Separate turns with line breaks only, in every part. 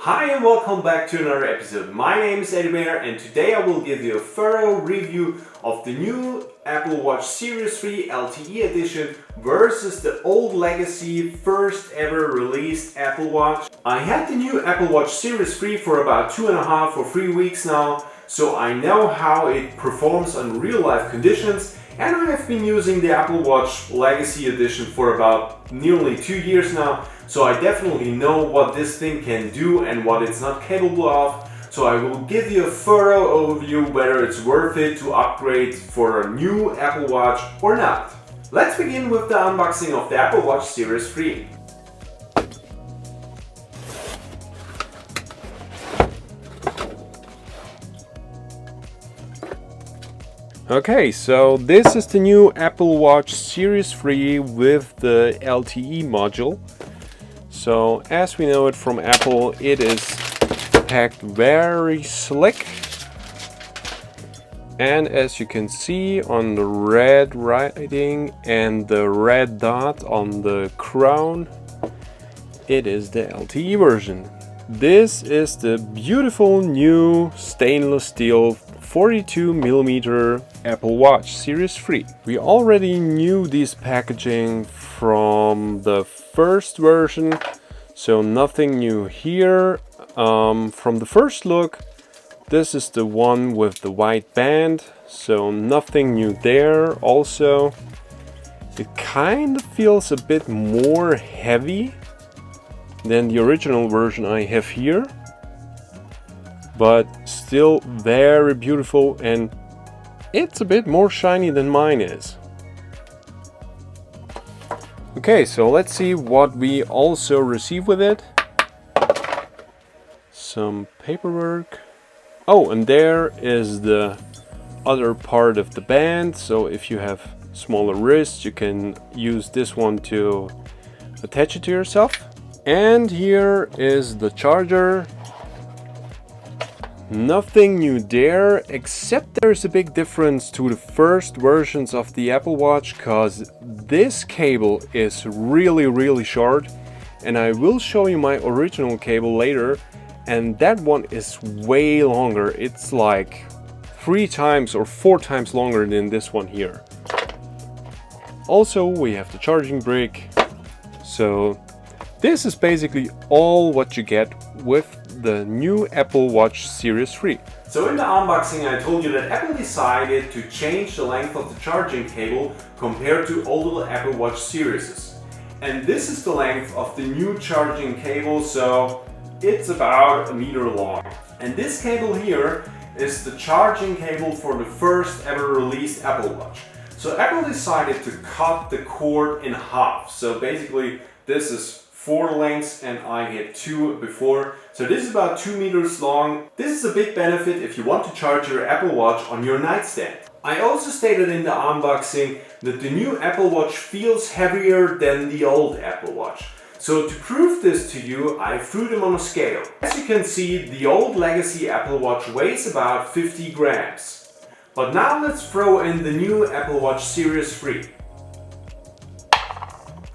Hi and welcome back to another episode. My name is Eddie Bear and today I will give you a thorough review of the new Apple Watch Series 3 LTE edition versus the old legacy first ever released Apple Watch. I had the new Apple Watch Series 3 for about 2.5 or 3 weeks now, so I know how it performs on real life conditions, and I have been using the Apple Watch Legacy Edition for about nearly 2 years now, so I definitely know what this thing can do and what it's not capable of. So I will give you a thorough overview whether it's worth it to upgrade for a new Apple Watch or not. Let's begin with the unboxing of the Apple Watch Series 3. Okay, so this is the new Apple Watch Series 3 with the LTE module. So as we know it from Apple, it is packed very slick. And as you can see on the red writing and the red dot on the crown, it is the LTE version. This is the beautiful new stainless steel 42mm Apple Watch Series 3. We already knew this packaging from the first version, so nothing new here. From the first look, this is the one with the white band, so nothing new there. Also, it kind of feels a bit more heavy than the original version I have here, but still very beautiful, and it's a bit more shiny than mine is. Okay, so let's see what we also receive with it. Some paperwork. Oh, and there is the other part of the band, so if you have smaller wrists you can use this one to attach it to yourself. And here is the charger. Nothing new there, except there's a big difference to the first versions of the Apple Watch, because this cable is really short, and I will show you my original cable later, and that one is way longer. It's like 3 times or 4 times longer than this one here. Also, we have the charging brick. So this is basically all what you get with the new Apple Watch Series 3. So in the unboxing I told you that Apple decided to change the length of the charging cable compared to older Apple Watch series. And this is the length of the new charging cable, so it's about 1 meter long. And this cable here is the charging cable for the first ever released Apple Watch. So Apple decided to cut the cord in half. So basically this is 4 lengths and I had 2 before. So this is about 2 meters long. This is a big benefit if you want to charge your Apple Watch on your nightstand. I also stated in the unboxing that the new Apple Watch feels heavier than the old Apple Watch. So to prove this to you, I threw them on a scale. As you can see, the old legacy Apple Watch weighs about 50 grams. But now let's throw in the new Apple Watch Series 3.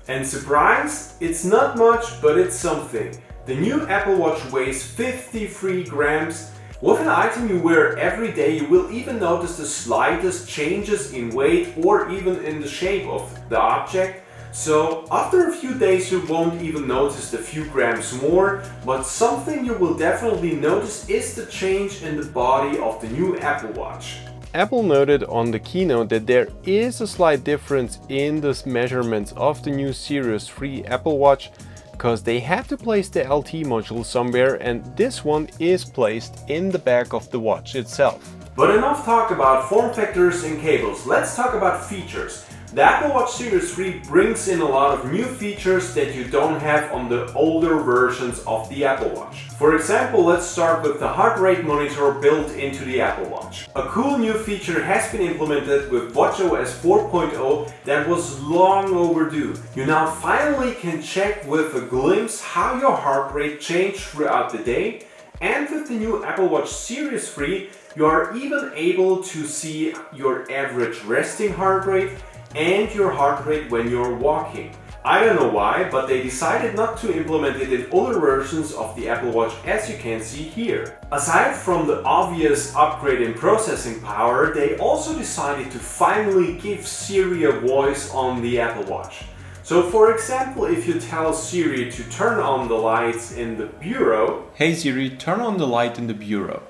And surprise, it's not much, but it's something. The new Apple Watch weighs 53 grams. With an item you wear every day, you will even notice the slightest changes in weight or even in the shape of the object. So after a few days you won't even notice the few grams more, but something you will definitely notice is the change in the body of the new Apple Watch. Apple noted on the keynote that there is a slight difference in the measurements of the new Series 3 Apple Watch, because they had to place the LTE module somewhere, and this one is placed in the back of the watch itself. But enough talk about form factors and cables, let's talk about features. The Apple Watch Series 3 brings in a lot of new features that you don't have on the older versions of the Apple Watch. For example, let's start with the heart rate monitor built into the Apple Watch. A cool new feature has been implemented with watchOS 4.0 that was long overdue. You now finally can check with a glimpse how your heart rate changed throughout the day, and with the new Apple Watch Series 3 you are even able to see your average resting heart rate and your heart rate when you're walking. I don't know why, but they decided not to implement it in older versions of the Apple Watch, as you can see here. Aside from the obvious upgrade in processing power, they also decided to finally give Siri a voice on the Apple Watch. So for example, if you tell Siri to turn on the lights in the bureau, "Hey Siri, turn on the light in the bureau."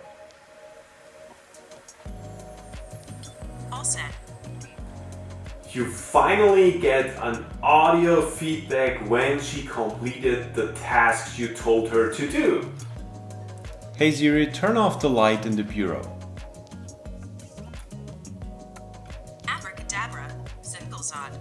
All set.
You finally get an audio feedback when she completed the tasks you told her to do. "Hey Siri, turn off the light in the bureau."
Abracadabra, Zinglesot.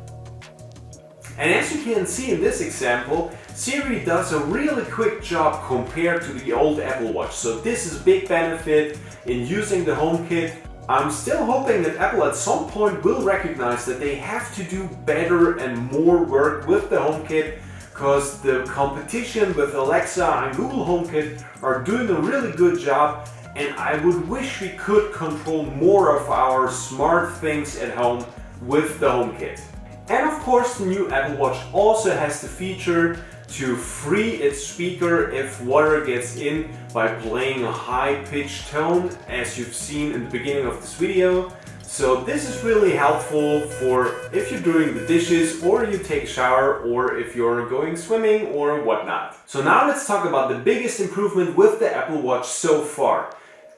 And as you can see in this example, Siri does a really quick job compared to the old Apple Watch. So this is a big benefit in using the HomeKit. I'm still hoping that Apple at some point will recognize that they have to do better and more work with the HomeKit, because the competition with Alexa and Google HomeKit are doing a really good job, and I would wish we could control more of our smart things at home with the HomeKit. And of course, the new Apple Watch also has the feature to free its speaker if water gets in by playing a high-pitched tone, as you've seen in the beginning of this video. So this is really helpful for if you're doing the dishes, or you take a shower, or if you're going swimming or whatnot. So now let's talk about the biggest improvement with the Apple Watch so far.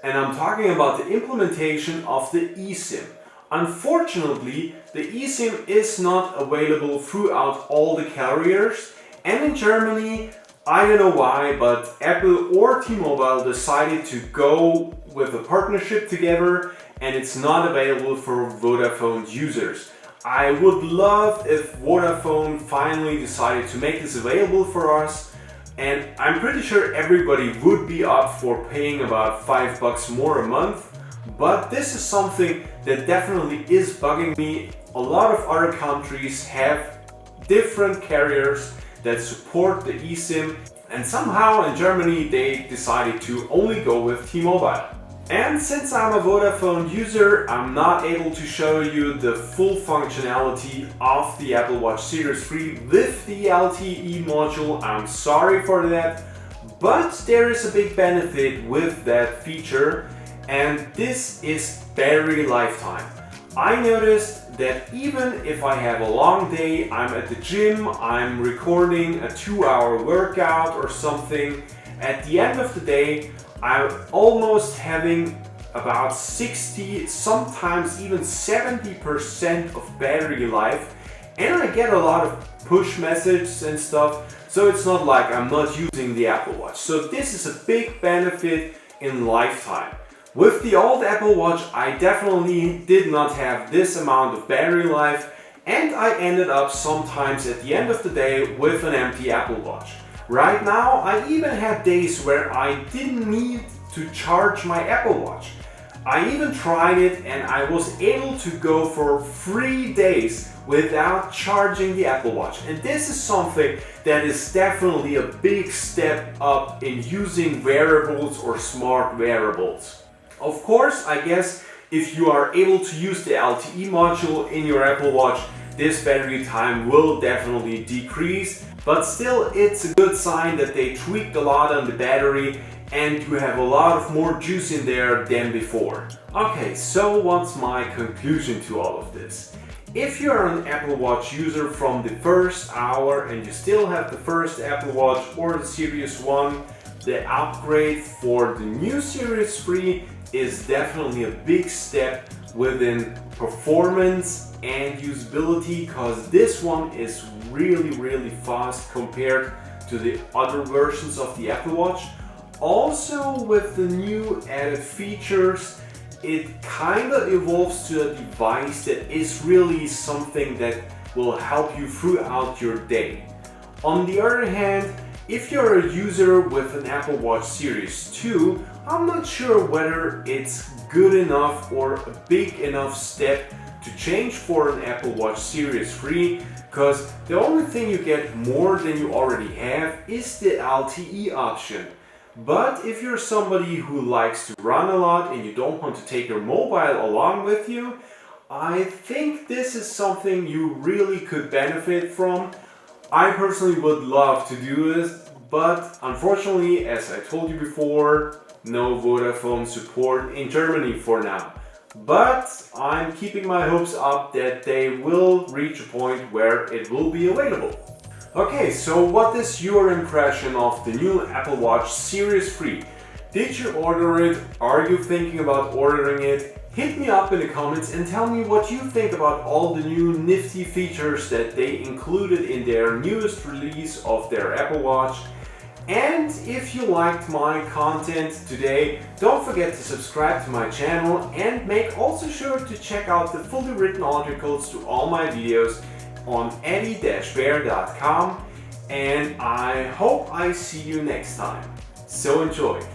And I'm talking about the implementation of the eSIM. Unfortunately, the eSIM is not available throughout all the carriers. And in Germany, I don't know why, but Apple or T-Mobile decided to go with a partnership together, and it's not available for Vodafone users. I would love if Vodafone finally decided to make this available for us, and I'm pretty sure everybody would be up for paying about $5 more a month. But this is something that definitely is bugging me. A lot of other countries have different carriers that support the eSIM, and somehow in Germany they decided to only go with T-Mobile. And since I'm a Vodafone user, I'm not able to show you the full functionality of the Apple Watch Series 3 with the LTE module. I'm sorry for that, but there is a big benefit with that feature, and this is battery lifetime. I noticed that even if I have a long day, I'm at the gym, I'm recording a 2-hour workout or something, at the end of the day, I'm almost having about 60, sometimes even 70% of battery life, and I get a lot of push messages and stuff, so it's not like I'm not using the Apple Watch. So this is a big benefit in lifetime. With the old Apple Watch, I definitely did not have this amount of battery life, and I ended up sometimes at the end of the day with an empty Apple Watch. Right now, I even had days where I didn't need to charge my Apple Watch. I even tried it, and I was able to go for 3 days without charging the Apple Watch. And this is something that is definitely a big step up in using wearables or smart wearables. Of course, I guess if you are able to use the LTE module in your Apple Watch, this battery time will definitely decrease, but still it's a good sign that they tweaked a lot on the battery and you have a lot of more juice in there than before. Okay, so what's my conclusion to all of this? If you're an Apple Watch user from the first hour and you still have the first Apple Watch or the Series 1, the upgrade for the new Series 3 is definitely a big step within performance and usability, because this one is really fast compared to the other versions of the Apple Watch. Also, with the new added features, it kind of evolves to a device that is really something that will help you throughout your day. On the other hand, if you're a user with an Apple Watch Series 2, I'm not sure whether it's good enough or a big enough step to change for an Apple Watch Series 3, because the only thing you get more than you already have is the LTE option. But if you're somebody who likes to run a lot and you don't want to take your mobile along with you, I think this is something you really could benefit from. I personally would love to do this, but unfortunately, as I told you before, no Vodafone support in Germany for now. But I'm keeping my hopes up that they will reach a point where it will be available. Okay, so what is your impression of the new Apple Watch Series 3? Did you order it? Are you thinking about ordering it? Hit me up in the comments and tell me what you think about all the new nifty features that they included in their newest release of their Apple Watch. And if you liked my content today, don't forget to subscribe to my channel and make also sure to check out the fully written articles to all my videos on eddie-bear.com, and I hope I see you next time. So enjoy!